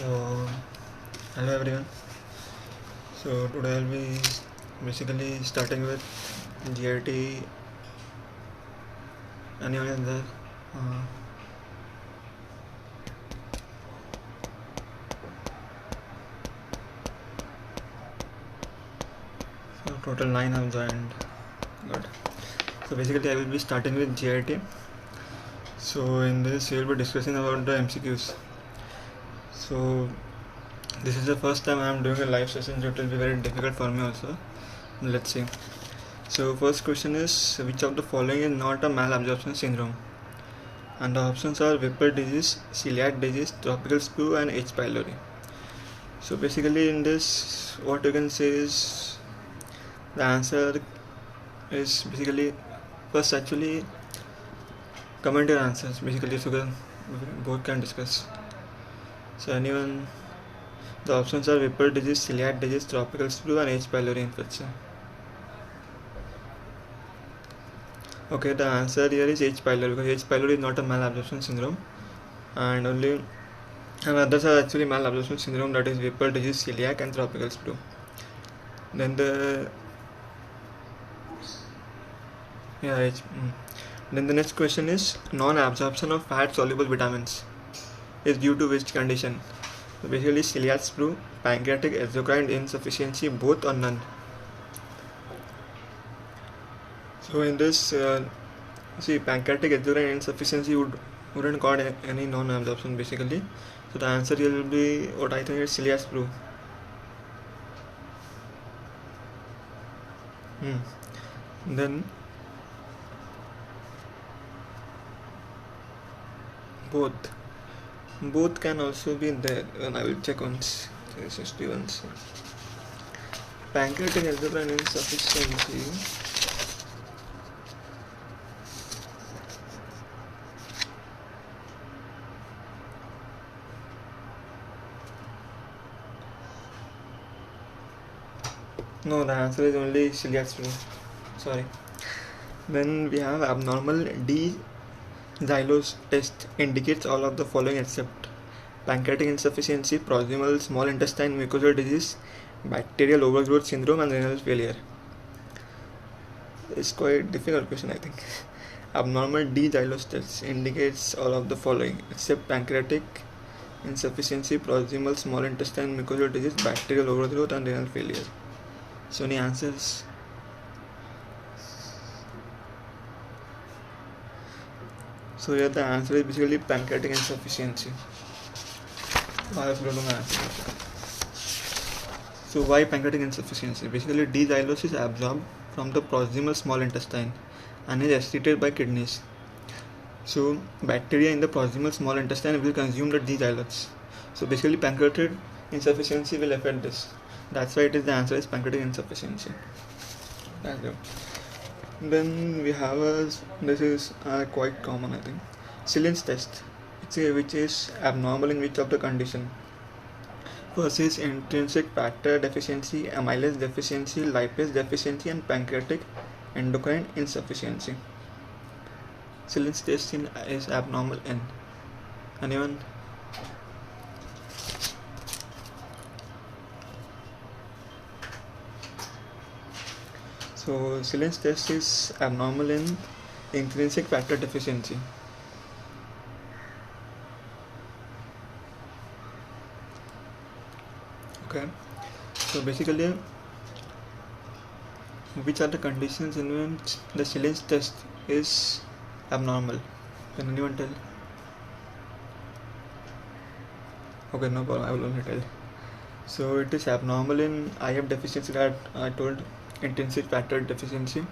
So, hello everyone. So today I'll be basically starting with GIT. Anyone in there? Uh, so total 9 have joined. Good. So basically I will be starting with GIT. So in this we will be discussing about the MCQs. So this is the first time I am doing a live session, so it will be very difficult for me also. Let's see. So first question is, which of the following is not a malabsorption syndrome? And the options are Whipple disease, celiac disease, tropical flu, and H. pylori. So basically in this, what you can say is the answer is basically first actually comment your answers basically so that both can discuss. So anyone, the options are Whipple disease, celiac disease, tropical flu, and H. pylori infection. Okay, the answer here is H. pylori because H. pylori is not a malabsorption syndrome, and others are actually malabsorption syndrome, that is Whipple disease, celiac, and tropical flu. Then then the next question is, non-absorption of fat-soluble vitamins is due to which condition? So basically celiac flu, pancreatic exocrine insufficiency, both or none. So in this, pancreatic exocrine insufficiency wouldn't cause any non-absorption basically. So the answer here will be what I think is celiac flu. Then both can also be there, and I will check once. 361. Pancreatic exocrine insufficiency. No, the answer is only celiac flu. Sorry. Then we have abnormal D xylose test indicates all of the following except pancreatic insufficiency, proximal small intestine mucosal disease, bacterial overgrowth syndrome, and renal failure. It's quite a difficult question, I think. Abnormal D xylose test indicates all of the following except pancreatic insufficiency, proximal small intestine mucosal disease, bacterial overgrowth, and renal failure. So any answers? So here the answer is basically pancreatic insufficiency. So why pancreatic insufficiency? Basically D xylose is absorbed from the proximal small intestine and is excreted by kidneys. So bacteria in the proximal small intestine will consume the D xylose. So basically pancreatic insufficiency will affect this. That's why the answer is pancreatic insufficiency. Then we have this is quite common, I think. Sillins test, which is abnormal in which of the condition? First is intrinsic factor deficiency, amylase deficiency, lipase deficiency, and pancreatic endocrine insufficiency. Sillins test is abnormal in. Anyone? So Sillins test is abnormal in intrinsic factor deficiency. Okay. So basically, which are the conditions in which the Sillins test is abnormal? Can anyone tell? Okay, no problem. I will only tell. So it is abnormal in IF deficiency that I told. Intrinsic factor deficiency,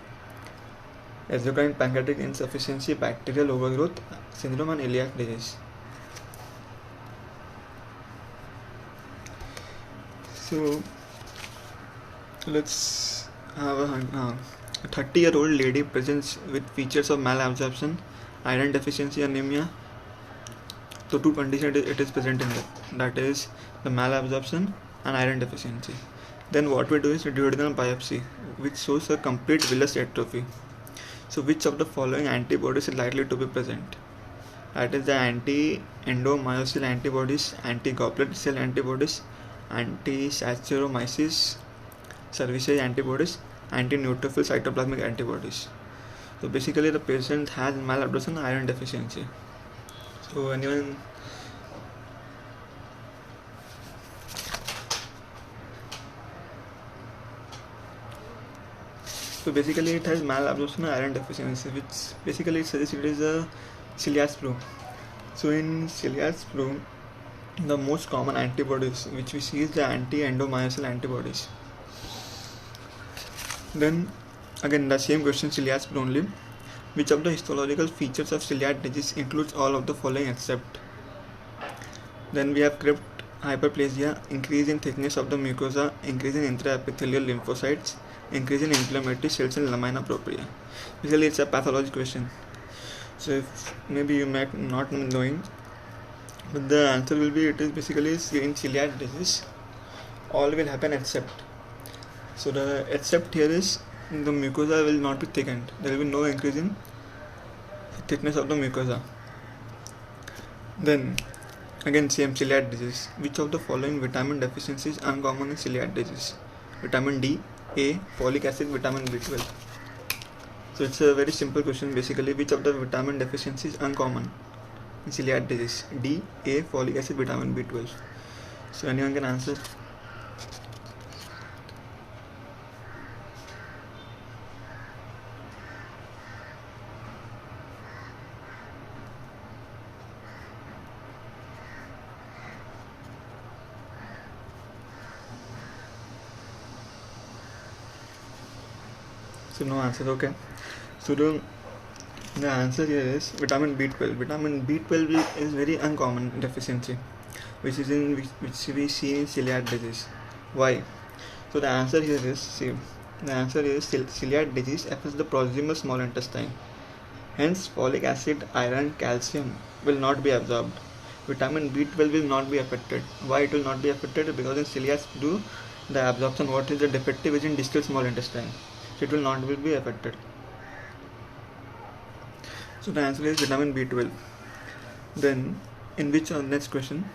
exocrine pancreatic insufficiency, bacterial overgrowth syndrome, and celiac disease. So let's have a 30-year-old lady presents with features of malabsorption, iron deficiency, anemia. So two conditions it is present in that is the malabsorption and iron deficiency. Then what we do is duodenal biopsy, which shows a complete villus atrophy. So which of the following antibodies is likely to be present? That is the anti-endomyosin antibodies, anti-goblet cell antibodies, anti-saccharomyces cerevisiae antibodies, anti-neutrophil cytoplasmic antibodies. So basically the patient has malabsorption iron deficiency. So anyone So basically it has malabsorption iron deficiency, which basically suggests it is a celiac flu. So in celiac flu, the most common antibodies which we see is the anti-endomyosin antibodies. Then again the same question, celiac flu only. Which of the histological features of celiac disease includes all of the following except? Then we have crypt hyperplasia, increase in thickness of the mucosa, increase in intraepithelial lymphocytes, increase in inflammatory cells in lamina propria. Basically it's a pathology question. So if maybe you might not knowing, but the answer will be it is basically in celiac disease all will happen except. So the except here is the mucosa will not be thickened. There will be no increase in thickness of the mucosa. Then again same celiac disease. Which of the following vitamin deficiency is uncommon in celiac disease? Vitamin D, A, folic acid, vitamin B12. So it's a very simple question basically. Which of the vitamin deficiency is uncommon in celiac disease? D, A, folic acid, vitamin B12. So anyone can answer? So no answer, okay. So the answer here is vitamin B12. Vitamin B12 is very uncommon deficiency, which we see in celiac disease. Why? So the answer here is celiac disease affects the proximal small intestine. Hence, folic acid, iron, calcium will not be absorbed. Vitamin B12 will not be affected. Why it will not be affected? Because in celiac do the absorption what is the defective is in distal small intestine. So it will not be affected. So the answer is vitamin B12. Then in which next question,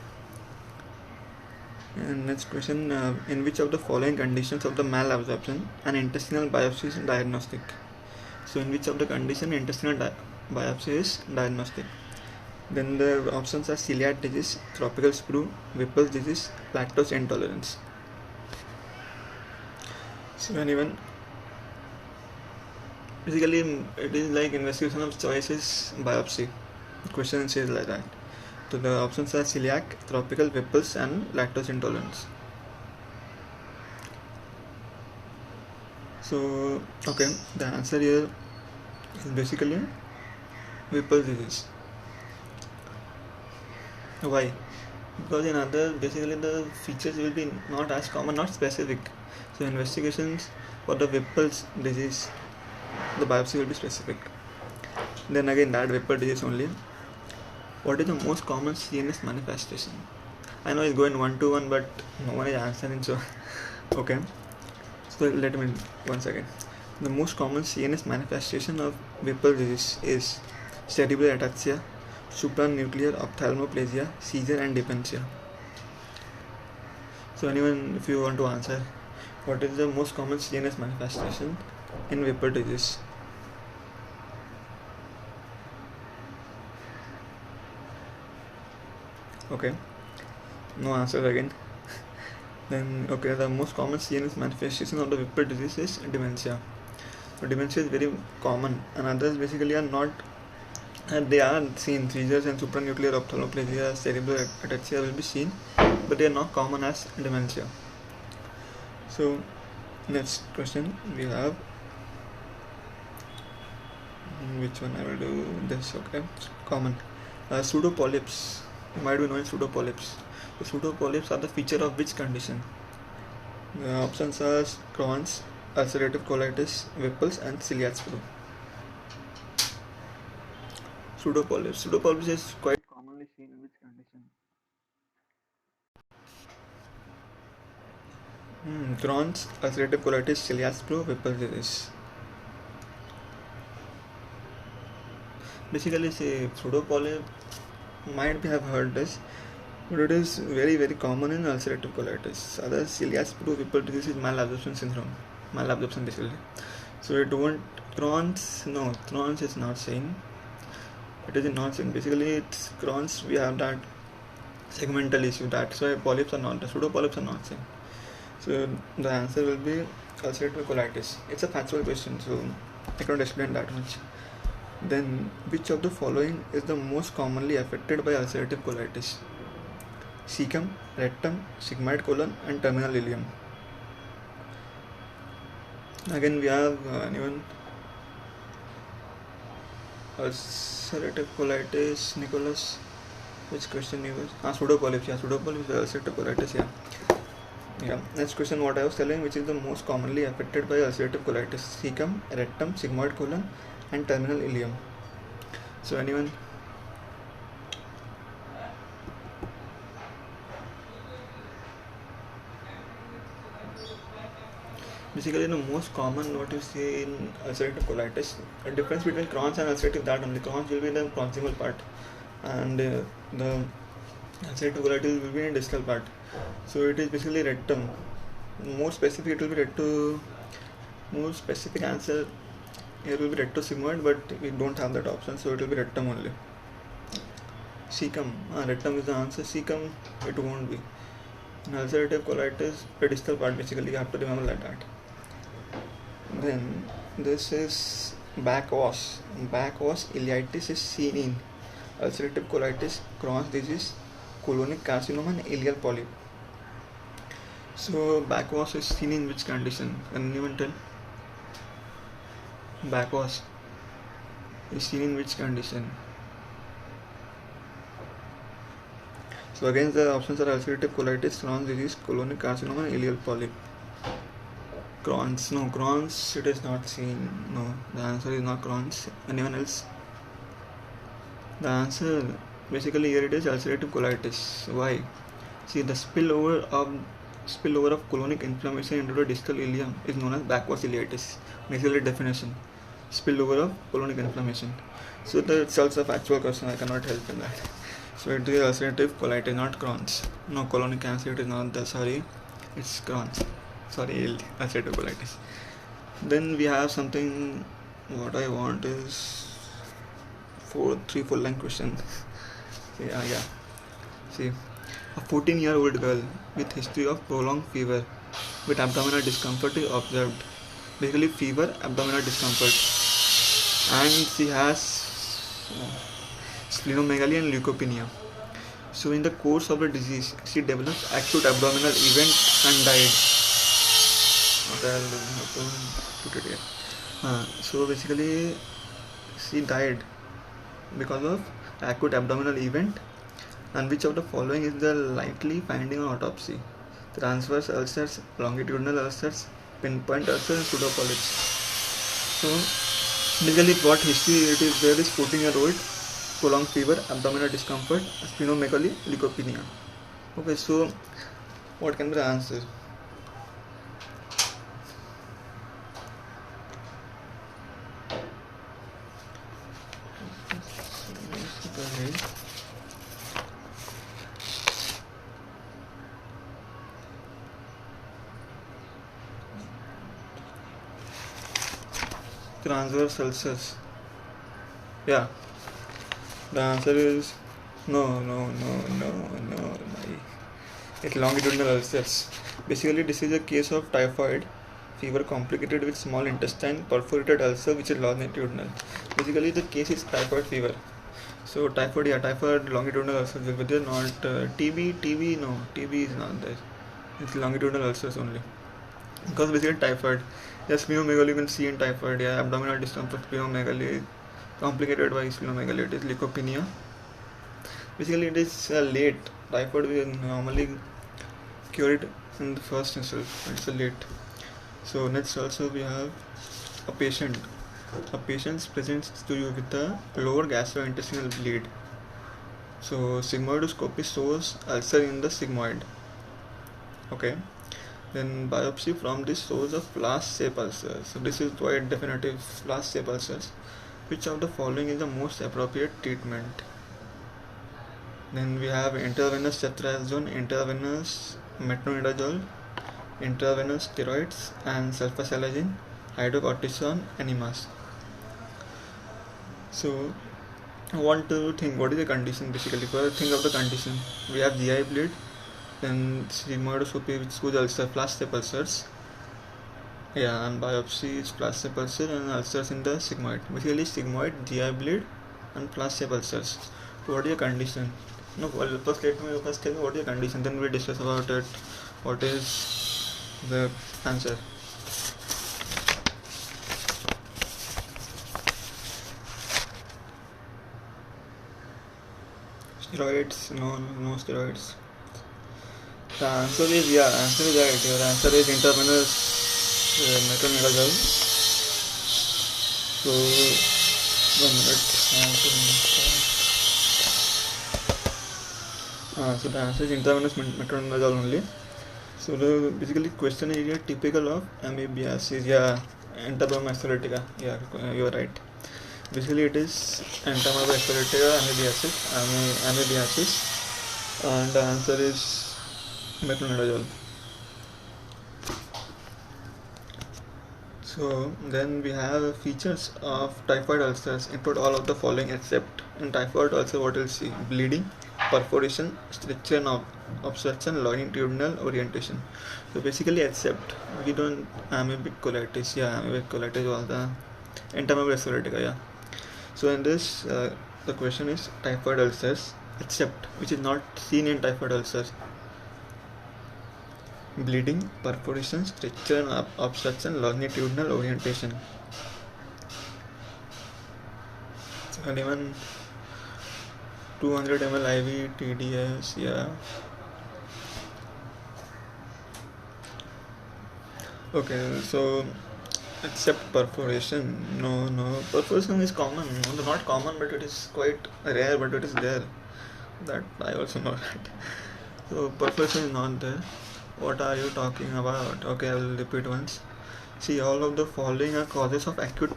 in which of the following conditions of the malabsorption an intestinal biopsy is diagnostic? So in which of the condition intestinal biopsy is diagnostic? Then the options are celiac disease, tropical sprue, Whipple's disease, lactose intolerance. So anyone? Basically it is like investigation of choices biopsy. The question says like that. So the options are celiac, tropical, Whipple's and lactose intolerance. So okay, the answer here is basically Whipple's disease. Why? Because in other basically the features will be not as common, not specific. So investigations for the Whipple's disease, the biopsy will be specific. Then again that Whipple disease only. What is the most common CNS manifestation? I know it's going 1-1, but no one is answering, so okay. So let me once again. The most common CNS manifestation of Whipple disease is cerebral ataxia, supranuclear ophthalmoplegia, seizure and dementia. So anyone, if you want to answer, what is the most common CNS manifestation in Whipple disease? Okay, no answer again. Then okay, the most common CNS manifestation of the Whipple disease is dementia. So dementia is very common, and others basically are not. And they are seen, seizures and supranuclear ophthalmoplegia, cerebral ataxia will be seen, but they are not common as dementia. So next question we have, which one I will do this, okay, common. Pseudopolyps, you might be knowing pseudopolyps. The pseudopolyps are the feature of which condition? The options are Crohn's, ulcerative colitis, Whipple's and celiac flu. Pseudopolyps is quite commonly seen in which condition? Crohn's, ulcerative colitis, celiac flu, Whipple's disease. Basically, say pseudo polyp might be have heard this, but it is very very common in ulcerative colitis. Other celiac people disease is malabsorption syndrome, malabsorption basically. So it won't Crohn's. No, Crohn's is not same. It is not same. Basically, it's Crohn's. We have that segmental issue. That's why polyps are not. The pseudo polyps are not same. So the answer will be ulcerative colitis. It's a factual question, so I can't explain that much. Then, which of the following is the most commonly affected by ulcerative colitis? Cecum, rectum, sigmoid colon, and terminal ileum. Again, we have anyone? Ulcerative colitis, Nicholas. Which question you was? Pseudo polyps. Yeah, pseudo polyps, ulcerative colitis. Yeah. Next question, what I was telling, which is the most commonly affected by ulcerative colitis? Cecum, rectum, sigmoid colon, and terminal ileum. So anyone? Basically, the most common what you see in ulcerative colitis, the difference between Crohn's and ulcerative, that only Crohn's will be in the proximal part, and the ulcerative colitis will be in distal part. So it is basically rectum. More specific, it will be recto. More specific answer here will be rectosigmoid, but we don't have that option, so it will be rectum only. Cecum, rectum is the answer. Cecum, it won't be. In ulcerative colitis, the distal part basically, you have to remember like that. Then this is backwash. Backwash ileitis is seen in ulcerative colitis, Crohn's disease, colonic carcinoma, and ileal polyp. So backwash is seen in which condition? Can anyone tell? Backwash is seen in which condition? So again the options are ulcerative colitis, Crohn's disease, colonic carcinoma, and ileal polyp. Crohn's, no, Crohn's it is not seen. No, the answer is not Crohn's. Anyone else? The answer basically here it is ulcerative colitis. Why? See, the spillover of colonic inflammation into the distal ileum is known as backwash ileitis. Basically definition, spillover of colonic inflammation. So that's also a factual question, I cannot help in that. So it is ulcerative colitis, not Crohn's. No, colonic cancer it is not the, sorry, it's Crohn's. Sorry, ulcerative colitis. Then we have something, what I want is 3 full line questions. Yeah. See, a 14-year-old girl with history of prolonged fever with abdominal discomfort is observed. Basically fever, abdominal discomfort, and she has splenomegaly and leukopenia. So in the course of the disease, she develops acute abdominal event and died. So basically she died because of acute abdominal event. And which of the following is the likely finding on autopsy? Transverse ulcers, longitudinal ulcers, pinpoint ulcers, and pseudopolyps. So basically what history it is, there is 14-year-old, prolonged fever, abdominal discomfort, splenomegaly, leukopenia. Okay, so what can be the answer? Transverse ulcers. Yeah. The answer is no. It's longitudinal ulcers. Basically, this is a case of typhoid fever complicated with small intestine perforated ulcer, which is longitudinal. Basically, the case is typhoid fever. So typhoid longitudinal ulcers will be there, not TB. No, TB is not there. It's longitudinal ulcers only. Because basically typhoid. Yes, splenomegaly you can see in typhoid. Yeah, abdominal discomfort, splenomegaly, complicated by splenomegaly. It is leukopenia. Basically, it is late. Typhoid we normally cure it in the first itself. It's late. So next also we have a patient. A patient presents to you with a lower gastrointestinal bleed. So sigmoidoscopy shows ulcer in the sigmoid. Okay. Then biopsy from this shows a flask shape ulcer. So this is quite definitive, flask shape ulcers. which of the following is the most appropriate treatment? Then we have intravenous ceftriaxone, intravenous metronidazole, intravenous steroids, and sulfasalazine, hydrocortisone, enemas. So I want to think what is the condition basically. First, think of the condition. We have GI bleed, then sigmoidoscopy which shows ulcer, flash tape ulcers. Yeah, and biopsy is flash tape ulcer and ulcers in the sigmoid. Basically, sigmoid, GI bleed, and flash tape ulcers. So what is your condition? No, well, first tell me what is your condition. Then we'll discuss about it. What is the answer? Steroids? No steroids. The answer is right. Your answer is intravenous metronidazole. So 1 minute. So the answer is intravenous metronidazole only. So the basically question is here typical of amoebiasis. Yeah, Entamoeba histolytica. Yeah, you are right. Basically it is Entamoeba histolytica amoebiasis, and the answer is metronidazole. So then we have features of typhoid ulcers. Include all of the following except in typhoid ulcer what you'll see: bleeding, perforation, stricture and obstruction, longitudinal orientation. So basically except we don't amoebic colitis. Yeah, amoebic colitis was the Entamoeba histolytica. Yeah. So in this the question is typhoid ulcers except which is not seen in typhoid ulcers: bleeding, perforation, stricture and obstruction, longitudinal orientation. So anyone 200 ml IV TDS, yeah. Okay, so except perforation, no, perforation is common, not common, but it is quite rare, but it is there. That I also know that. So perforation is not there. What are you talking about? Okay, I will repeat once. See, all of the following are causes of acute.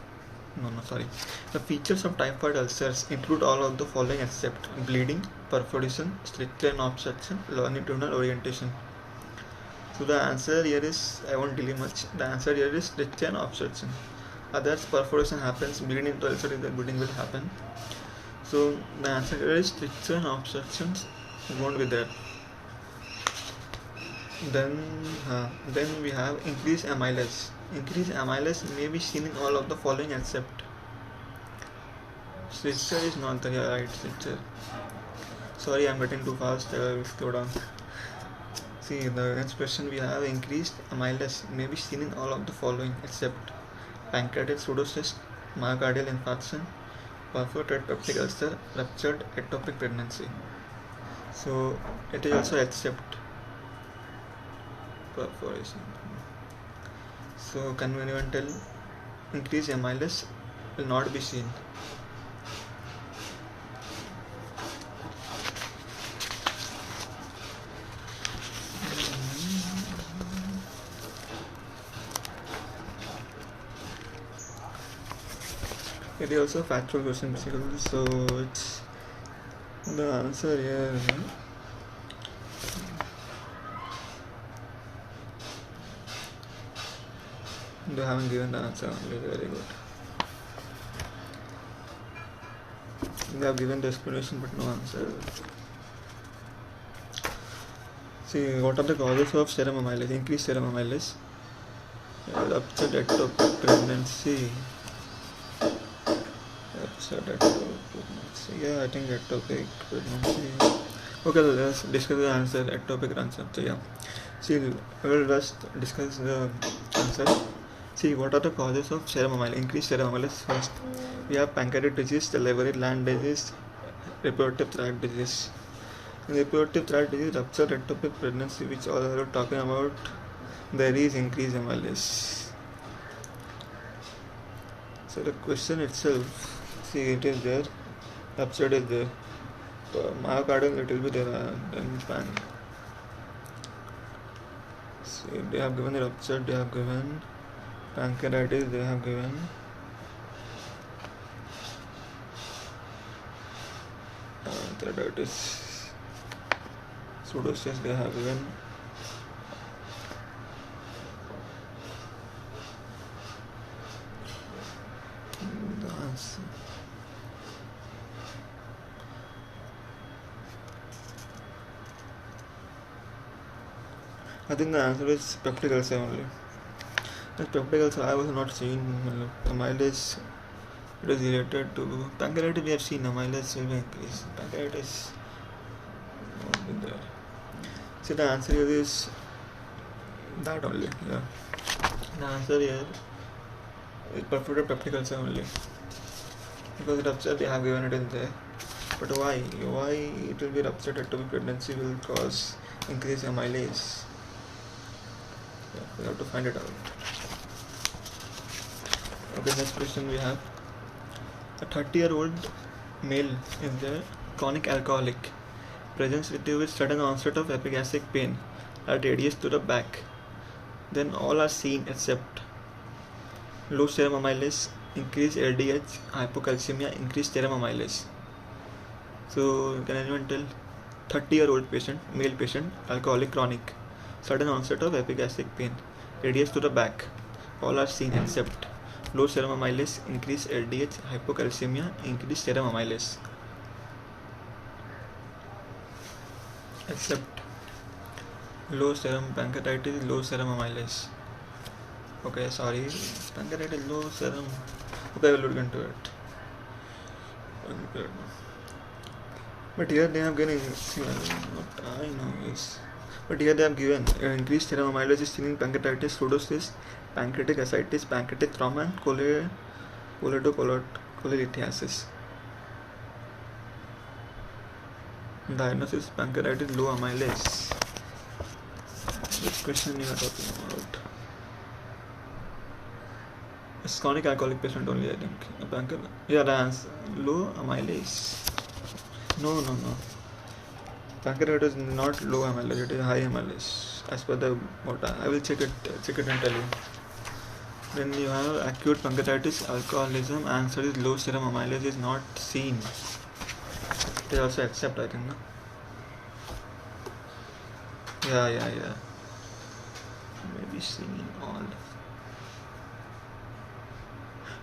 The features of typhoid ulcers include all of the following except bleeding, perforation, stricture and obstruction, longitudinal orientation. So the answer here is, I won't delay much. The answer here is stricture and obstruction. Others perforation happens, bleeding into ulcer, the bleeding will happen. So the answer here is stricture and obstructions won't be there. Then we have increased amylase. Increased amylase may be seen in all of the following except stricture is not there. Yeah, right, stricture. Sorry, I'm getting too fast. I will slow down. See, the next question we have increased amylase may be seen in all of the following except pancreatic pseudocyst, myocardial infarction, perforated peptic ulcer, ruptured ectopic pregnancy. So it is also except perforation. So can anyone tell? Increased amylase will not be seen. It is also a factual question basically, so it's the answer here. They haven't given the answer only. Very good. They have given the explanation but no answer. See, what are the causes of serum amylase? Increased serum amylase, ruptured ectopic pregnancy. Yeah, I think ectopic pregnancy. Okay, let's discuss the answer. Ectopic answer. So yeah, see, we will just discuss the answer. See, what are the causes of serum amylase? Increased serum amylase. First, we have pancreatic disease, salivary gland disease, reproductive tract disease. In reproductive tract disease, ruptured ectopic pregnancy, which all are talking about, there is increased amylase. So the question itself, see, it is there, ruptured is there, myocardial it will be there, then pan. See, they have given the ruptured, they have given pancreatitis, they have given pancreatitis pseudocyst they have given. The answer. I think the answer is peptic ulcer only. That peptic ulcer I was not seeing amylase. It is related to pancreatitis. We have seen amylase will be increased. Pancreatitis won't be there. So the answer here is that only. Yeah. The answer here is perforated peptic ulcer only. Because rupture they have given it in there. But why? Why it will be ruptured ectopic pregnancy will cause increased amylase? Yeah, we have to find it out. Okay, next question we have. A 30-year-old male is a chronic alcoholic, presents with you with sudden onset of epigastric pain at radius to the back. Then all are seen except low serum amylase, increased LDH, hypocalcemia, increased serum amylase. So can anyone tell? 30-year-old patient, male patient, alcoholic, chronic, sudden onset of epigastric pain, radius to the back. All are seen except low serum amylase, increased LDH, hypocalcemia, increased serum amylase. Except low serum pancreatitis, low serum amylase. Okay, sorry, pancreatitis, low serum. Okay, I will look into it. But here they have given, what I know is, but here they have given increased serum amylase is seen in pancreatitis, pseudocyst, pancreatic ascites, pancreatic trauma, and cholelithiasis. Diagnosis pancreatitis, low amylase. Which question you are talking about? It's chronic alcoholic patient only, I think. Yeah, the answer low amylase. No. Pancreatitis is not low amylase, it is high amylase. As per the what I will check it and tell you. Then you have acute pancreatitis, alcoholism. Answer is low serum amylase is not seen. They also accept, I think, no? Yeah. Maybe seen in all.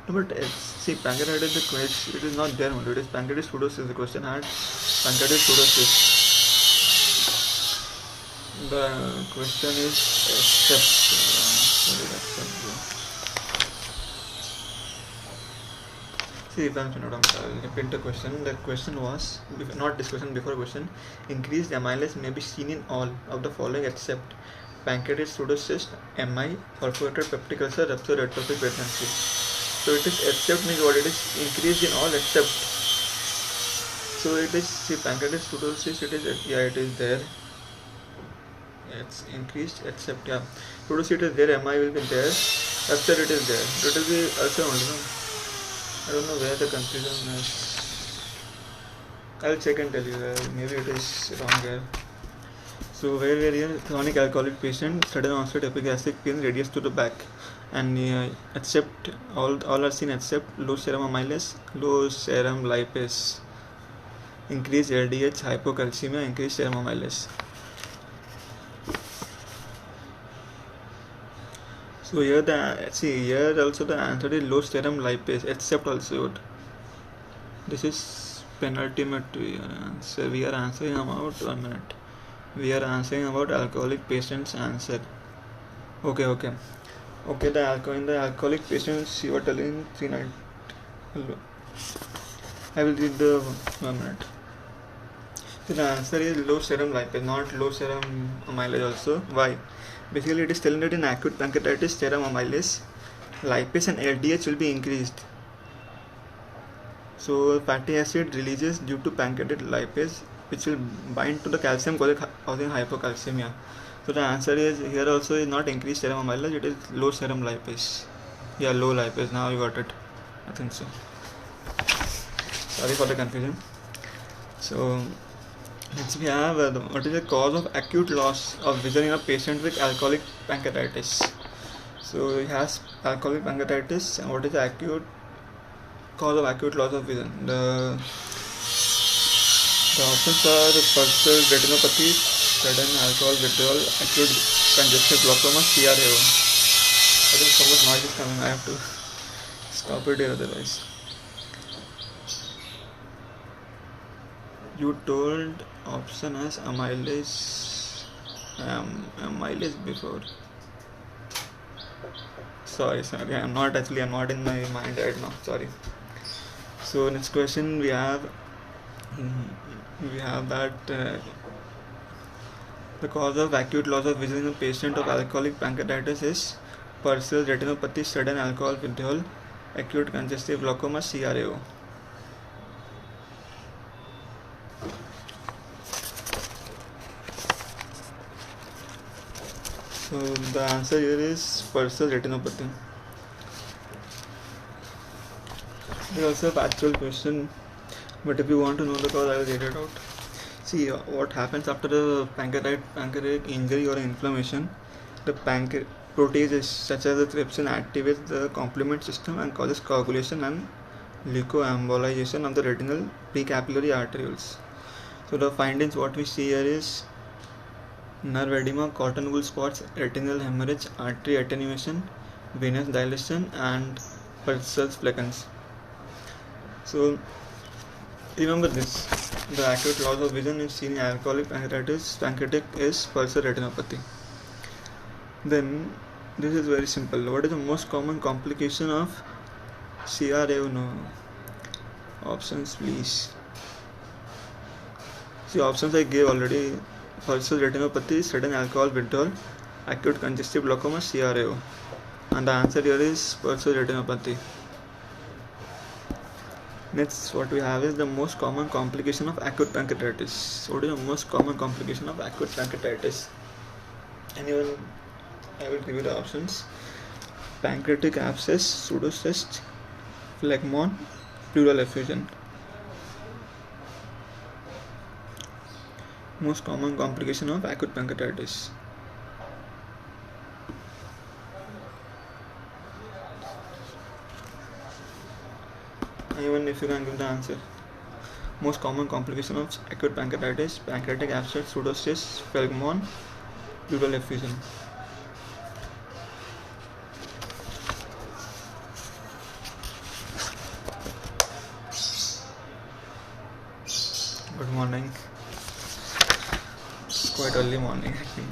No, but see, pancreatitis the question, it is not there only. It is pancreatitis pseudocyst. The question had pancreatitis pseudocyst. The question is See, if I'm not, I'll repeat the question. The question was, not discussion, before question. Increased amylase may be seen in all of the following except pancreatitis pseudocyst, MI, perforated peptic ulcer, ruptured ectopic pregnancy. So it is except means what? It is increased in all except. So it is, see, pancreatitis pseudocyst, it is there. It's increased except, yeah. Pseudocyst is there, MI will be there, rupture it is there. So it will be ulcer only, no? I don't know where the confusion is. I'll check and tell you. Maybe it is wrong here. So where we are here, chronic alcoholic patient, sudden onset epigastric pain, radius to the back, and except all are seen except low serum amylase, low serum lipase, increased LDH, hypocalcemia, increased serum amylase. So here also the answer is low serum lipase, except also this is penultimate answer. We are answering about 1 minute. We are answering about alcoholic patient's answer. Okay. In the alcoholic patients you are telling 390. I will read the 1 minute. So the answer is low serum lipase, not low serum amylase also. Why? Basically it is telling that in acute pancreatitis, serum amylase, lipase and LDH will be increased. So fatty acid releases due to pancreatic lipase, which will bind to the calcium causing hypocalcemia. So the answer is here also is not increased serum amylase, it is low serum lipase. Yeah, low lipase. Now you got it. I think so. Sorry for the confusion. So next we have what is the cause of acute loss of vision in a patient with alcoholic pancreatitis. So he has alcoholic pancreatitis, and what is the acute cause of acute loss of vision? The options are pulsar retinopathy, sudden alcohol withdrawal, acute congestive glaucoma, CRAO. I think so much noise is coming. I have to stop it here otherwise. You told option as amylase before. Sorry, I'm not in my mind right now. Sorry. So next question we have that the cause of acute loss of vision in a patient of alcoholic pancreatitis is pulsar retinopathy, sudden alcohol withdrawal, acute congestive glaucoma, CRAO. So the answer here is pulsar retinopathy. There also an actual question, but if you want to know the cause, I will read it out. See, what happens after a pancreatic injury or inflammation? The proteases such as the trypsin activates the complement system and causes coagulation and leukoembolization of the retinal precapillary arterioles. So the findings what we see here is nerve edema, cotton wool spots, retinal hemorrhage, artery attenuation, venous dilation, and pulsar fleckens. So remember this: the acute loss of vision is seen in alcoholic pancreatic is pulsar retinopathy. Then this is very simple. What is the most common complication of CRAO? No options, please. See, options I gave already: pulsar retinopathy, sudden alcohol withdrawal, acute congestive glaucoma, CRAO. And the answer here is pulsar retinopathy. Next, what we have is the most common complication of acute pancreatitis. What is the most common complication of acute pancreatitis? Anyone? I will give you the options: pancreatic abscess, pseudocyst, phlegmon, pleural effusion. Most common complication of acute pancreatitis. Even if you can give the answer. Most common complication of acute pancreatitis: pancreatic abscess, pseudocyst, phlegmon, pleural effusion. Good morning. It's quite early morning, I think.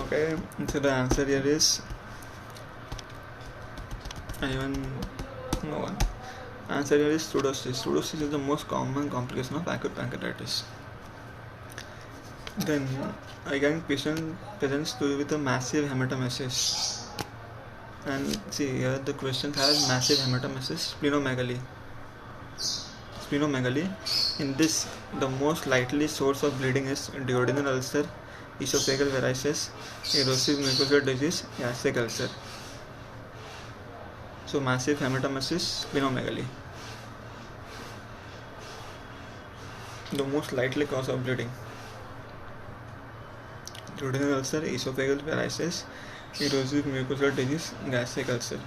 Okay, so the answer here is no one. Answer here is pseudocyst. Pseudocyst is the most common complication of acute pancreatitis. Then again, patient presents with a massive hematemesis. And see here the question has massive hematemesis, splenomegaly. In this, the most likely source of bleeding is duodenal ulcer, esophageal varices, erosive mucosal disease, gastric ulcer. So massive hematemesis, splenomegaly. The most likely cause of bleeding: duodenal ulcer, esophageal varices, erosive mucosal disease, gastric ulcer.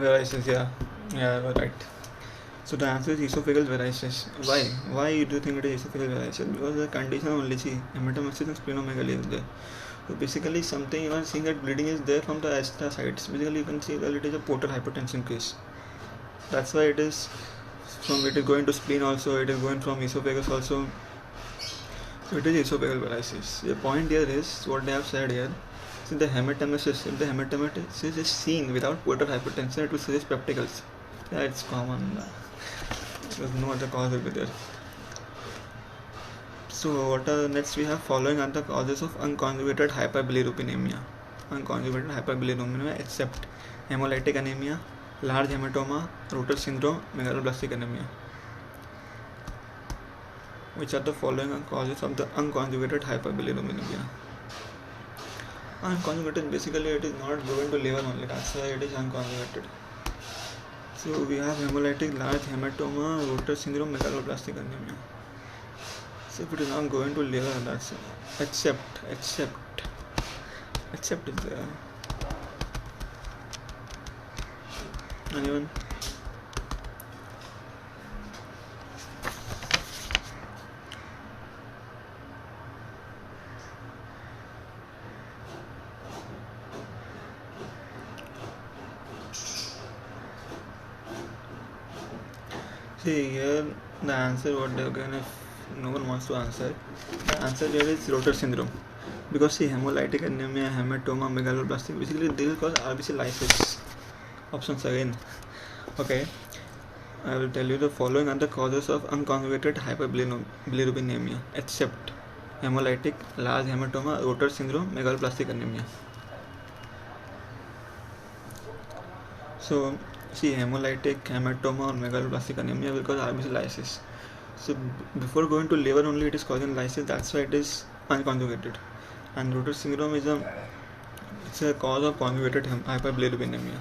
Varices, yeah, right. So the answer is esophageal varices. Why do you think it is esophageal varices? Because the condition only, see, hematemesis and splenomegaly is there. So basically something you are seeing that bleeding is there from the aorta sides. Basically you can see that it is a portal hypertension case. That's why it is going to spleen also, it is going from esophagus also. So it is esophageal varices. The point here is what they have said here. See, the hematemesis, if the hematemesis is seen without portal hypertension, it will suggest peptic ulcer. Yeah, it's common. There's no other cause will be there. So what are next we have? Following are the causes of unconjugated hyperbilirubinemia. Unconjugated hyperbilirubinemia except hemolytic anemia, large hematoma, Rotor syndrome, megaloblastic anemia. Which are the following causes of the unconjugated hyperbilirubinemia? Unconjugated, basically it is not going to liver only, that's why it is unconjugated. So we have hemolytic large hematoma, Rotor syndrome, megaloblastic anemia. So if it is not going to liver, that's except is there. Anyone? See here the answer what they're given if no one wants to answer. The answer here is Rotor syndrome. Because see hemolytic anemia, hematoma, megaloblastic basically they will cause RBC lysis. Options again. Okay. I will tell you the following are the causes of unconjugated hyperbilirubinemia except hemolytic, large hematoma, Rotor syndrome, megaloblastic anemia. So see hemolytic, hematoma or megaloblastic anemia will cause RBC lysis. So before going to liver only it is causing lysis, that's why it is unconjugated. And Rotor syndrome is a cause of conjugated hyperbilirubinemia.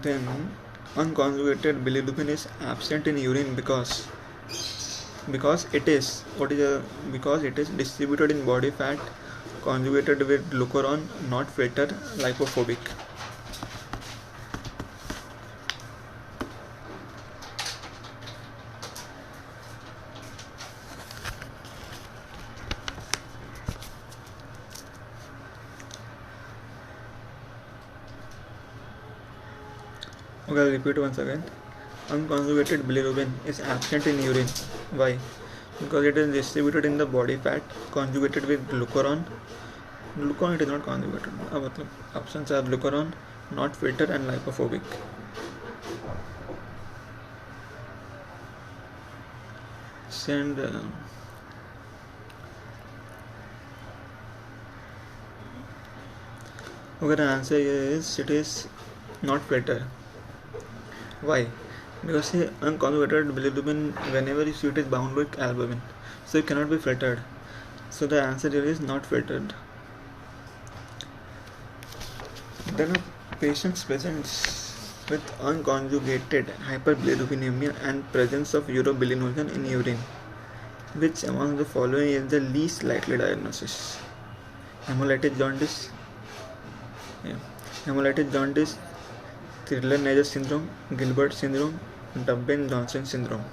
Then unconjugated bilirubin is absent in urine because it is distributed in body fat conjugated with glucuron, not filter, lipophobic. Okay, I'll repeat once again. Unconjugated bilirubin is absent in urine. Why? Because it is distributed in the body fat conjugated with glucuron. Glucuron it is not conjugated. Options are glucuron, not filter and lipophobic. And okay, the answer is it is not filter. Why? Because unconjugated bilirubin, whenever you see it is bound with albumin, so it cannot be filtered. So the answer here is not filtered. Then a patient presents with unconjugated hyperbilirubinemia and presence of urobilinogen in urine. Which among the following is the least likely diagnosis? Hemolytic jaundice, Crigler-Najjar syndrome, Gilbert syndrome, Durbin-Johnson syndrome.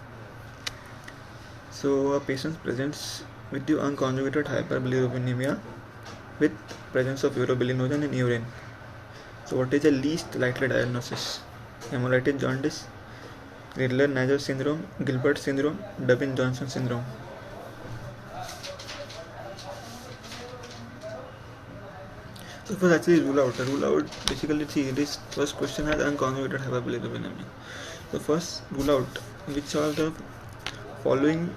So a patient presents with the unconjugated hyperbilirubinemia with presence of urobilinogen in urine. So what is the least likely diagnosis? Hemolytic jaundice, Crigler-Najjar syndrome, Gilbert syndrome, Durbin-Johnson syndrome. So first actually rule out basically see this first question has unconjugated hyperbilirubinemia. So first rule out which are the following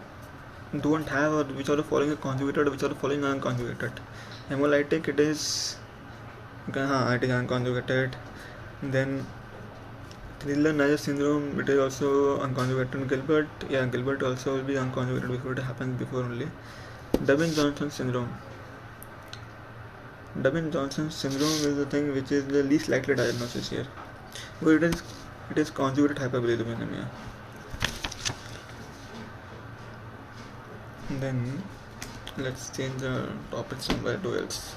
don't have or which are the following are conjugated or which are the following are unconjugated. Hemolytic it is unconjugated. Then Crigler-Najjar syndrome it is also unconjugated. Gilbert also will be unconjugated before it happens before only. Durbin-Johnson syndrome is the thing which is the least likely diagnosis here. But it is conjugated hyperbilirubinemia. Then let's change the topic somewhere to else.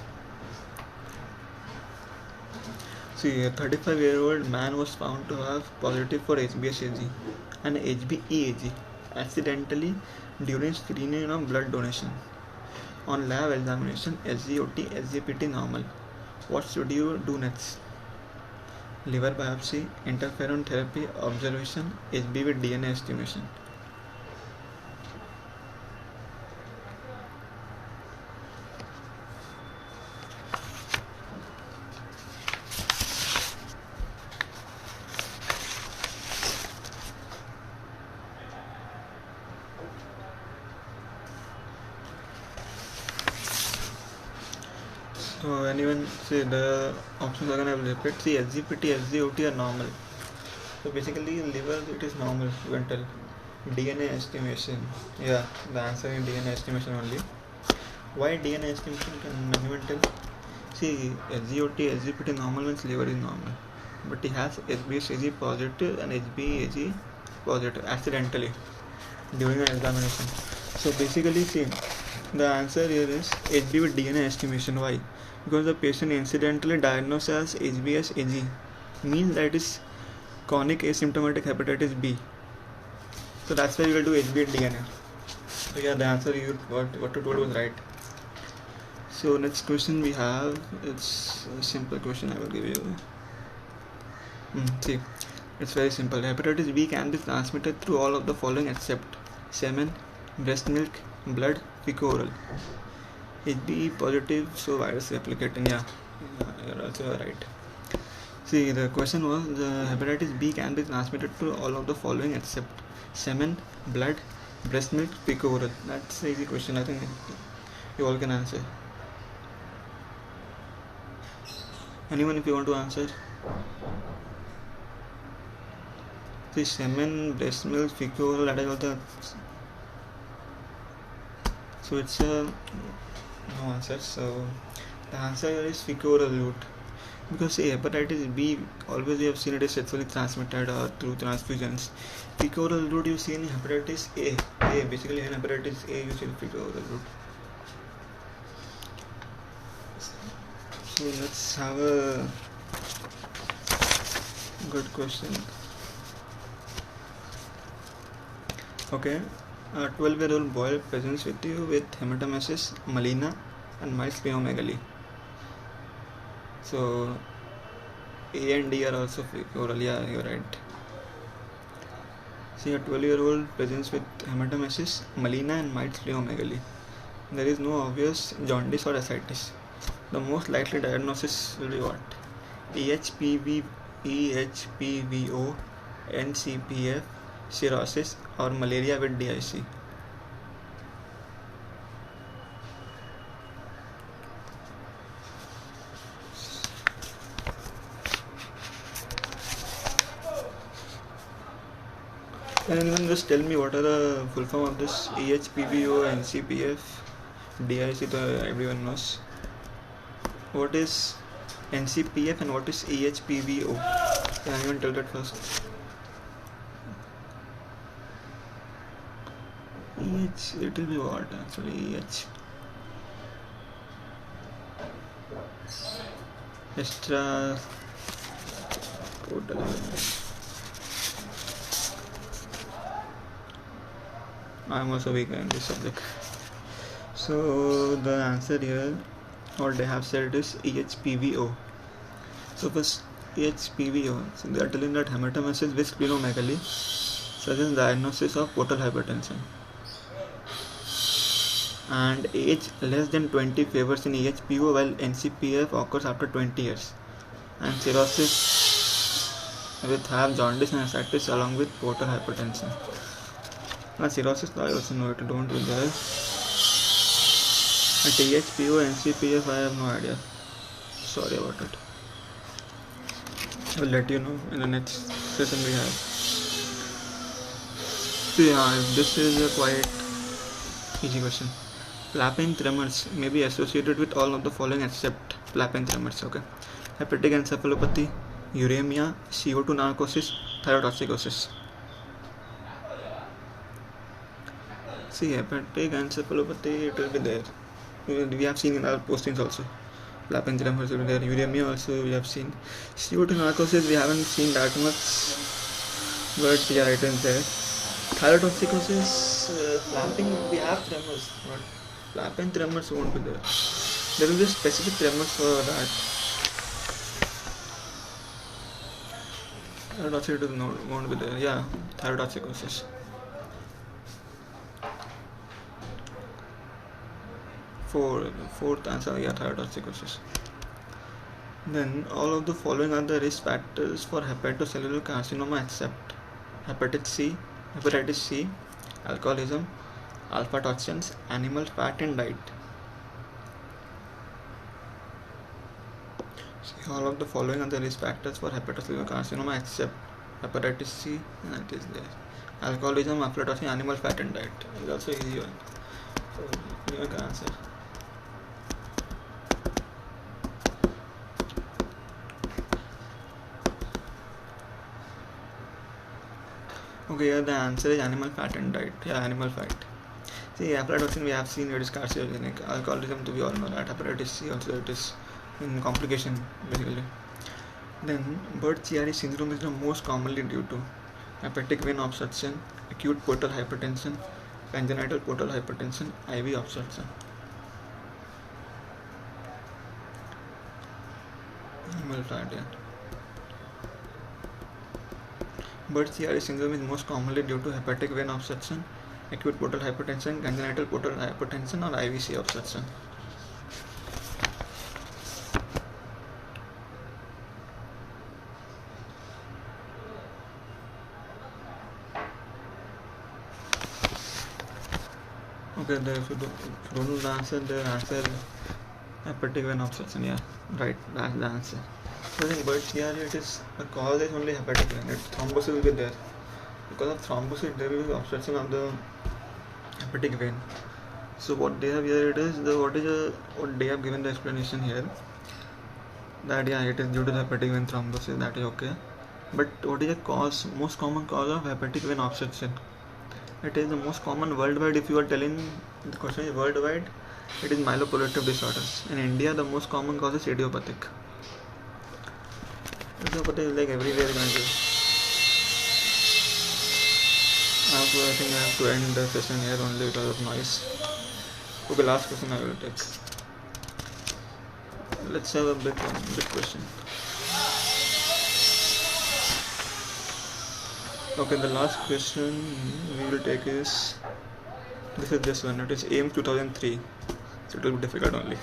See, a 35-year-old man was found to have positive for HbsAg and HbEAg accidentally during screening of blood donation. On lab examination, SGOT, SGPT normal. What should you do next? Liver biopsy, interferon therapy, observation, HB with DNA estimation. So anyone say the options are gonna repeat. See SGPT, SGOT are normal. So basically liver it is normal, you can tell. DNA estimation. Yeah, the answer is DNA estimation only. Why DNA estimation can anyone tell? See, SGOT, SGPT normal means liver is normal, but he has HbSAg positive and HbAg positive accidentally during an examination. So basically, see, the answer here is HB with DNA estimation. Why? Because the patient incidentally diagnosed as HbSAg means that is chronic asymptomatic hepatitis B. So that's why we will do HB and DNA. So yeah, the answer what you told was right. So next question we have, it's a simple question I will give you. See, it's very simple. Hepatitis B can be transmitted through all of the following except semen, breast milk, blood, fecal-oral. HB positive, so virus replicating. Yeah, you're also right. See, the question was the hepatitis B can be transmitted through all of the following except semen, blood, breast milk, fecal-oral. That's an easy question. I think you all can answer. Anyone if you want to answer? See, semen, breast milk, fecal-oral, that is all the. So it's a no answer. So the answer is fecal-oral route. Because hepatitis B, always you have seen it is sexually transmitted or through transfusions. Fecal-oral route you see in hepatitis A. Basically in hepatitis A you see the fecal-oral route. So let's have a good question. Okay, a 12-year-old boy presents with you with hematemesis, melena and mild splenomegaly. So A and D are also fecal-oral. Yeah, you're right. See, a 12-year-old presents with hematemesis, melena and mild splenomegaly. There is no obvious jaundice or ascites. The most likely diagnosis will be what? EHPV, EHPVO, NCPF, cirrhosis or malaria with DIC. Can anyone just tell me what are the full form of this EHPVO, NCPF, DIC? Everyone knows. What is NCPF and what is EHPVO? Can anyone tell that first? It will be what actually? Extra total. I am also weak in this subject. So the answer here, what they have said is EHPVO. So first EHPVO, so they are telling that hematemesis with splenomegaly suggests diagnosis of portal hypertension. And age less than 20 favors in EHPVO while NCPF occurs after 20 years. And cirrhosis with have jaundice and ascites along with portal hypertension. Now cirrhosis I also know it, don't do that. At EHPVO, NCPF I have no idea. Sorry about it. I will let you know in the next session we have. So yeah, this is a quite easy question. Flapping tremors may be associated with all of the following except flapping tremors. Okay, hepatic encephalopathy, uremia, CO2 narcosis, thyrotoxicosis. See, hepatic encephalopathy, it will be there. We have seen in our postings also. Flapping tremors will be there. Uremia also we have seen. CO2 narcosis we haven't seen that much, but yeah, it is there. Thyrotoxicosis, flapping we have tremors, but flapping tremors won't be there. There will be specific tremors for that. Thyrotoxicosis won't be there. Yeah, thyrotoxicosis. Fourth answer, yeah, thyrotoxicosis. Then all of the following are the risk factors for hepatocellular carcinoma except hepatitis C, alcoholism, alpha toxins, animal fat and diet. See, all of the following are the risk factors for hepatocellular carcinoma except hepatitis C, and it is there. Alcoholism, aflatoxin, animal fat and diet. It's also easy one. So you can answer. Okay, here the answer is animal fat and diet. Yeah, animal fat. See, aflatoxin we have seen it is carcinogenic. Alcoholism, we all know that. Hepatitis C also it is in complication basically. Then Budd-Chiari syndrome is the most commonly due to hepatic vein obstruction, acute portal hypertension, congenital portal hypertension, IV obstruction. Animal fat, yeah. Budd-Chiari syndrome is most commonly due to hepatic vein obstruction, acute portal hypertension, congenital portal hypertension, or IVC obstruction. Okay, if you don't know the answer hepatic vein obstruction. Yeah, right, that's the answer. So in Budd-Chiari, it is the cause is only hepatic vein. Thrombosis will be there. Because of thrombosis, there will be obstruction of the hepatic vein. So what they have here, it is what they have given the explanation here. That yeah, it is due to the hepatic vein thrombosis. That is okay. But what is the cause? Most common cause of hepatic vein obstruction? It is the most common worldwide. If you are telling the question is worldwide, it is myeloproliferative disorders. In India, the most common cause is idiopathic. Idiopathic is like everywhere in India. I think I have to end the session here only because of noise. Okay, last question I will take. Let's have a big question. Okay, the last question we will take is this one. It is AIMS 2003. So it will be difficult only.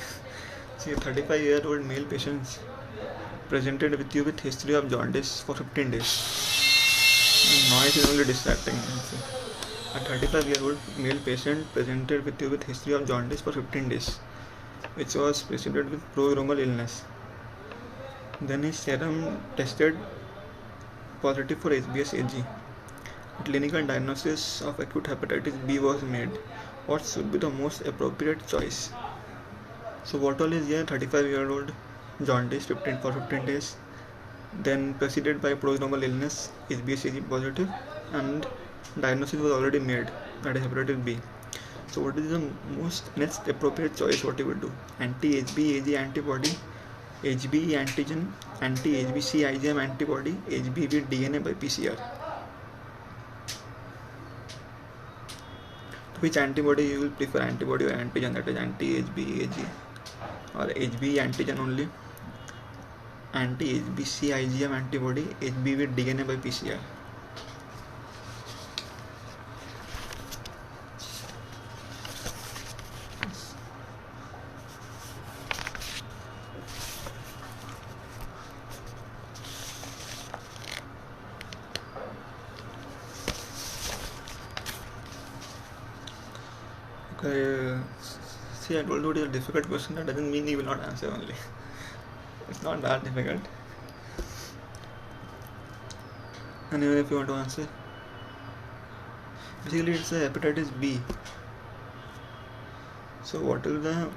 See, 35-year-old male patients presented with you with history of jaundice for 15 days. Noise is only distracting. A 35-year-old male patient presented with you with history of jaundice for 15 days, which was preceded with prodromal illness. Then his serum tested positive for HBsAg. Clinical diagnosis of acute hepatitis B was made. What should be the most appropriate choice? So what all is here? 35-year-old jaundice for 15 days, then preceded by prodromal illness, HBsAg positive, and diagnosis was already made, that is hepatitis B. So what is the next appropriate choice? What you will do? Anti-HBeAg antibody, HBe antigen, anti-HBc IgM antibody, HBV DNA by PCR. Which antibody you will prefer, antibody or antigen, that is anti-HBeAg or HBe antigen only, anti-HBc IgM antibody, HBV DNA by PCR. Okay, see, I told you it is a difficult question. That doesn't mean you will not answer only. It's not that difficult. Anyway, if you want to answer, basically it's a hepatitis B. So what is the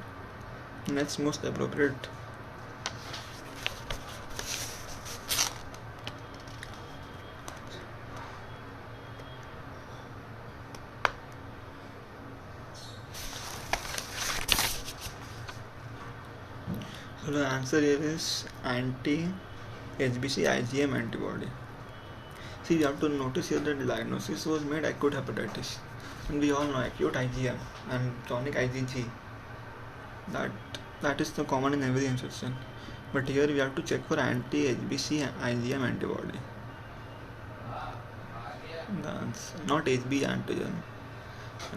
next most appropriate? So the answer here is anti-HBc IgM antibody. See, you have to notice here that the diagnosis was made acute hepatitis, and we all know acute IgM and chronic IgG. That is the common in every infection. But here we have to check for anti-HBc IgM antibody. That's not HB antigen.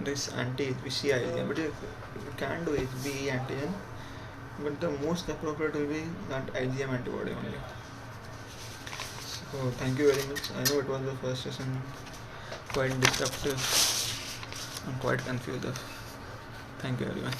It is anti-HBc IgM. But you can do HBe antigen. But the most appropriate will be that IgM antibody only. So thank you very much. I know it was the first session, quite disruptive and quite confusing. Thank you everyone.